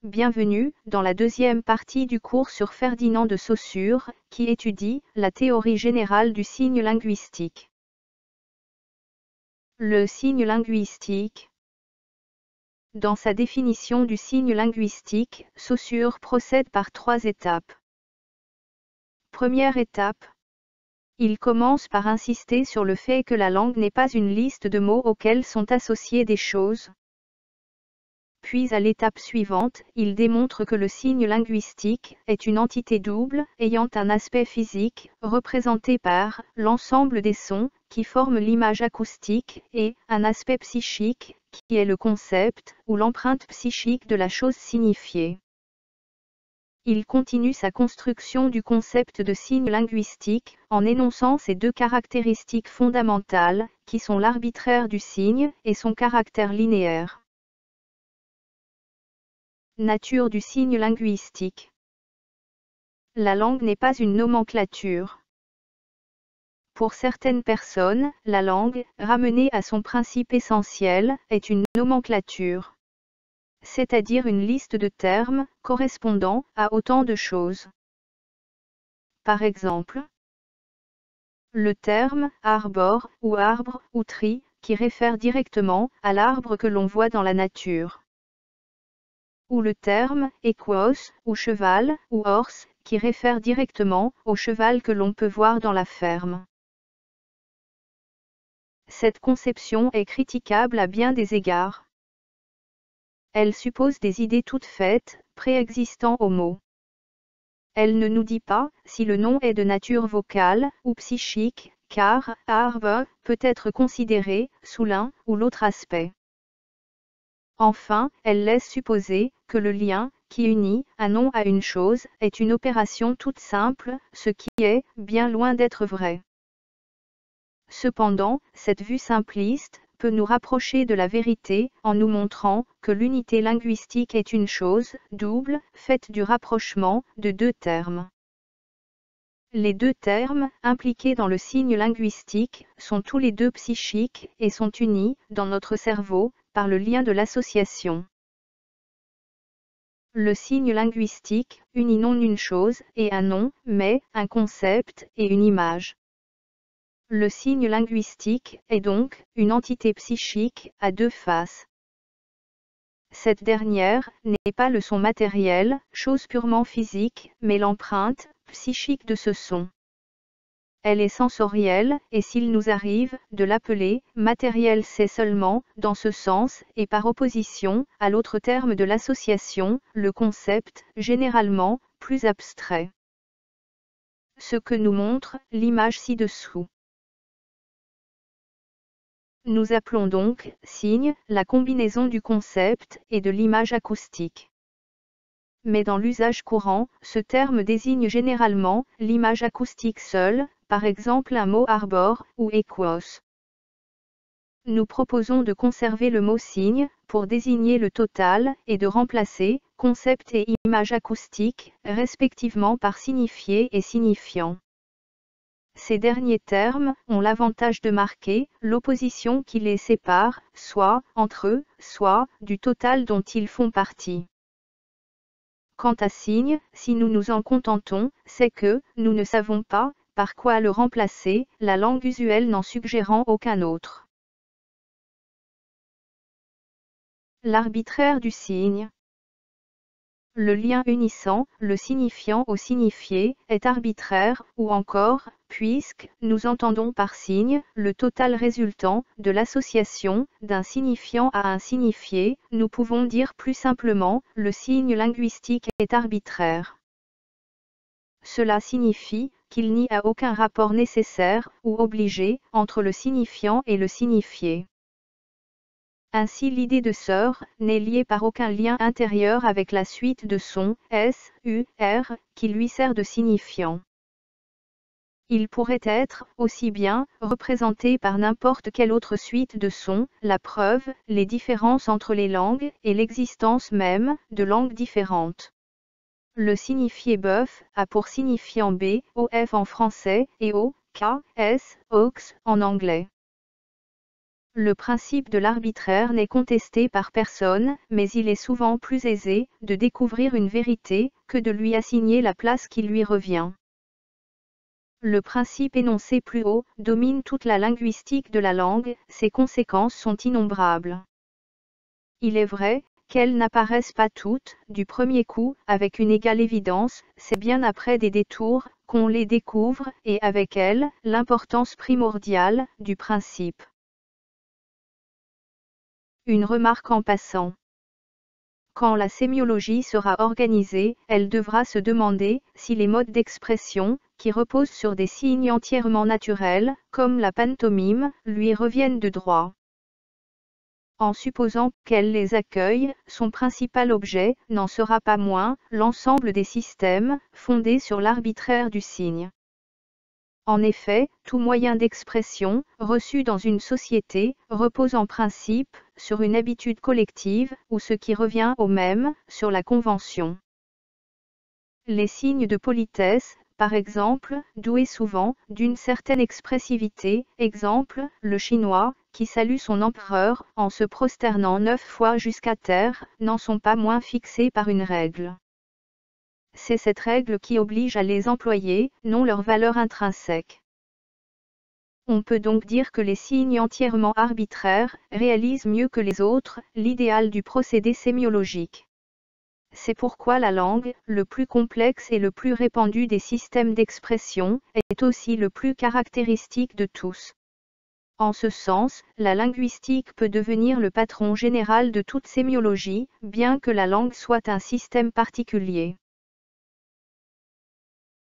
Bienvenue dans la deuxième partie du cours sur Ferdinand de Saussure, qui étudie la théorie générale du signe linguistique. Le signe linguistique. Dans sa définition du signe linguistique, Saussure procède par 3 étapes. Première étape. Il commence par insister sur le fait que la langue n'est pas une liste de mots auxquels sont associées des choses. Puis à l'étape suivante, il démontre que le signe linguistique est une entité double, ayant un aspect physique, représenté par l'ensemble des sons, qui forment l'image acoustique, et un aspect psychique, qui est le concept, ou l'empreinte psychique de la chose signifiée. Il continue sa construction du concept de signe linguistique, en énonçant ces 2 caractéristiques fondamentales, qui sont l'arbitraire du signe, et son caractère linéaire. Nature du signe linguistique. La langue n'est pas une nomenclature. Pour certaines personnes, la langue, ramenée à son principe essentiel, est une nomenclature. C'est-à-dire une liste de termes, correspondant à autant de choses. Par exemple, le terme « arbore » ou « arbre » ou « tri » qui réfère directement à l'arbre que l'on voit dans la nature. Ou le terme « équos » ou « cheval » ou « horse » qui réfère directement au cheval que l'on peut voir dans la ferme. Cette conception est critiquable à bien des égards. Elle suppose des idées toutes faites, préexistant au mot. Elle ne nous dit pas si le nom est de nature vocale ou psychique, car « arbre » peut être considéré sous l'un ou l'autre aspect. Enfin, elle laisse supposer que le lien, qui unit un nom à une chose, est une opération toute simple, ce qui est bien loin d'être vrai. Cependant, cette vue simpliste peut nous rapprocher de la vérité en nous montrant que l'unité linguistique est une chose double, faite du rapprochement de 2 termes. Les 2 termes impliqués dans le signe linguistique sont tous les 2 psychiques et sont unis dans notre cerveau par le lien de l'association. Le signe linguistique unit non une chose et un nom, mais un concept et une image. Le signe linguistique est donc une entité psychique à 2 faces. Cette dernière n'est pas le son matériel, chose purement physique, mais l'empreinte psychique de ce son. Elle est sensorielle, et s'il nous arrive de l'appeler matériel, c'est seulement dans ce sens, et par opposition à l'autre terme de l'association, le concept, généralement plus abstrait. Ce que nous montre l'image ci-dessous. Nous appelons donc signe la combinaison du concept et de l'image acoustique. Mais dans l'usage courant, ce terme désigne généralement l'image acoustique seule, par exemple un mot arbore ou équos. Nous proposons de conserver le mot signe pour désigner le total et de remplacer concept et image acoustique, respectivement par signifié et signifiant. Ces derniers termes ont l'avantage de marquer l'opposition qui les sépare, soit entre eux, soit du total dont ils font partie. Quant à signe, si nous nous en contentons, c'est que nous ne savons pas par quoi le remplacer, la langue usuelle n'en suggérant aucun autre. L'arbitraire du signe. Le lien unissant le signifiant au signifié est arbitraire, ou encore, puisque nous entendons par signe le total résultant de l'association d'un signifiant à un signifié, nous pouvons dire plus simplement, le signe linguistique est arbitraire. Cela signifie qu'il n'y a aucun rapport nécessaire ou obligé entre le signifiant et le signifié. Ainsi l'idée de sœur n'est liée par aucun lien intérieur avec la suite de sons S, U, R, qui lui sert de signifiant. Il pourrait être aussi bien représenté par n'importe quelle autre suite de sons, la preuve, les différences entre les langues et l'existence même de langues différentes. Le signifié bœuf a pour signifiant B, OF en français et O, K, S, ox en anglais. Le principe de l'arbitraire n'est contesté par personne, mais il est souvent plus aisé de découvrir une vérité que de lui assigner la place qui lui revient. Le principe énoncé plus haut domine toute la linguistique de la langue, ses conséquences sont innombrables. Il est vrai qu'elles n'apparaissent pas toutes, du premier coup, avec une égale évidence, c'est bien après des détours qu'on les découvre, et avec elles, l'importance primordiale du principe. Une remarque en passant. Quand la sémiologie sera organisée, elle devra se demander si les modes d'expression, qui reposent sur des signes entièrement naturels, comme la pantomime, lui reviennent de droit. En supposant qu'elle les accueille, son principal objet n'en sera pas moins l'ensemble des systèmes fondés sur l'arbitraire du signe. En effet, tout moyen d'expression, reçu dans une société, repose en principe sur une habitude collective, ou ce qui revient au même, sur la convention. Les signes de politesse, par exemple, doués souvent d'une certaine expressivité, exemple, le chinois, qui salue son empereur en se prosternant 9 fois jusqu'à terre, n'en sont pas moins fixés par une règle. C'est cette règle qui oblige à les employer, non leur valeur intrinsèque. On peut donc dire que les signes entièrement arbitraires réalisent mieux que les autres l'idéal du procédé sémiologique. C'est pourquoi la langue, le plus complexe et le plus répandu des systèmes d'expression, est aussi le plus caractéristique de tous. En ce sens, la linguistique peut devenir le patron général de toute sémiologie, bien que la langue soit un système particulier.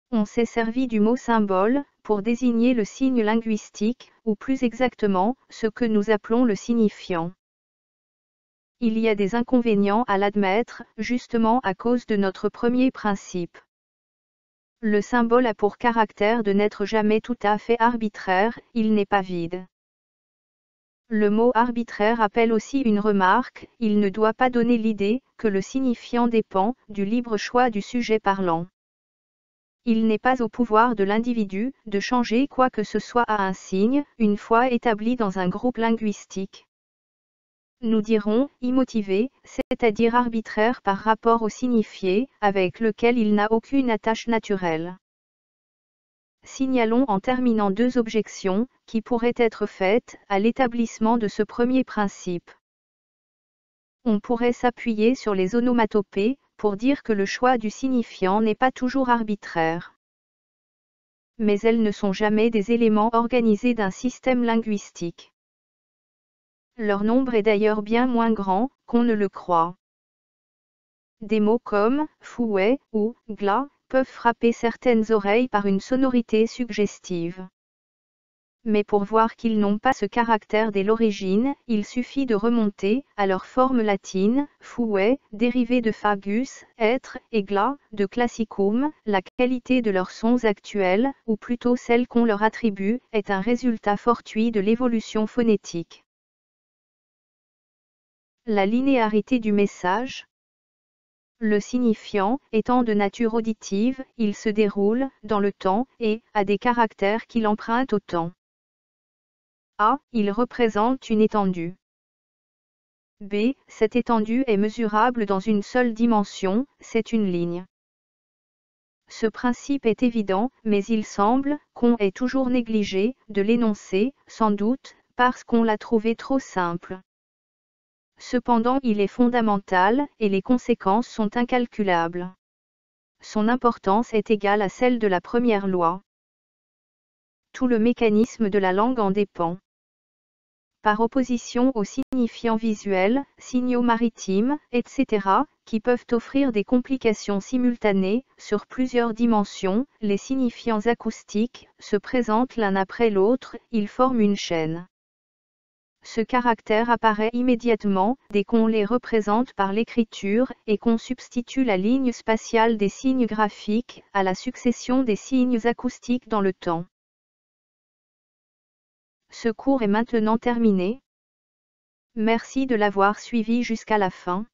On s'est servi du mot symbole pour désigner le signe linguistique, ou plus exactement, ce que nous appelons le signifiant. Il y a des inconvénients à l'admettre, justement à cause de notre premier principe. Le symbole a pour caractère de n'être jamais tout à fait arbitraire, il n'est pas vide. Le mot arbitraire appelle aussi une remarque, il ne doit pas donner l'idée que le signifiant dépend du libre choix du sujet parlant. Il n'est pas au pouvoir de l'individu de changer quoi que ce soit à un signe, une fois établi dans un groupe linguistique. Nous dirons immotivé, c'est-à-dire arbitraire par rapport au signifié, avec lequel il n'a aucune attache naturelle. Signalons en terminant 2 objections, qui pourraient être faites à l'établissement de ce premier principe. On pourrait s'appuyer sur les onomatopées, pour dire que le choix du signifiant n'est pas toujours arbitraire. Mais elles ne sont jamais des éléments organisés d'un système linguistique. Leur nombre est d'ailleurs bien moins grand qu'on ne le croit. Des mots comme fouet ou glas peuvent frapper certaines oreilles par une sonorité suggestive. Mais pour voir qu'ils n'ont pas ce caractère dès l'origine, il suffit de remonter à leur forme latine, fouet, dérivé de fagus, être, et glas, de classicum, la qualité de leurs sons actuels, ou plutôt celle qu'on leur attribue, est un résultat fortuit de l'évolution phonétique. La linéarité du message. Le signifiant, étant de nature auditive, il se déroule, dans le temps, et a des caractères qu'il emprunte au temps. A. Il représente une étendue. B. Cette étendue est mesurable dans une seule dimension, c'est une ligne. Ce principe est évident, mais il semble qu'on ait toujours négligé de l'énoncer, sans doute, parce qu'on l'a trouvé trop simple. Cependant il est fondamental, et les conséquences sont incalculables. Son importance est égale à celle de la première loi. Tout le mécanisme de la langue en dépend. Par opposition aux signifiants visuels, signaux maritimes, etc., qui peuvent offrir des complications simultanées, sur plusieurs dimensions, les signifiants acoustiques se présentent l'un après l'autre, ils forment une chaîne. Ce caractère apparaît immédiatement dès qu'on les représente par l'écriture et qu'on substitue la ligne spatiale des signes graphiques à la succession des signes acoustiques dans le temps. Ce cours est maintenant terminé. Merci de l'avoir suivi jusqu'à la fin.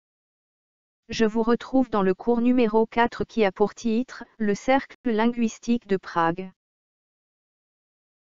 Je vous retrouve dans le cours numéro 4 qui a pour titre « Le cercle linguistique de Prague ».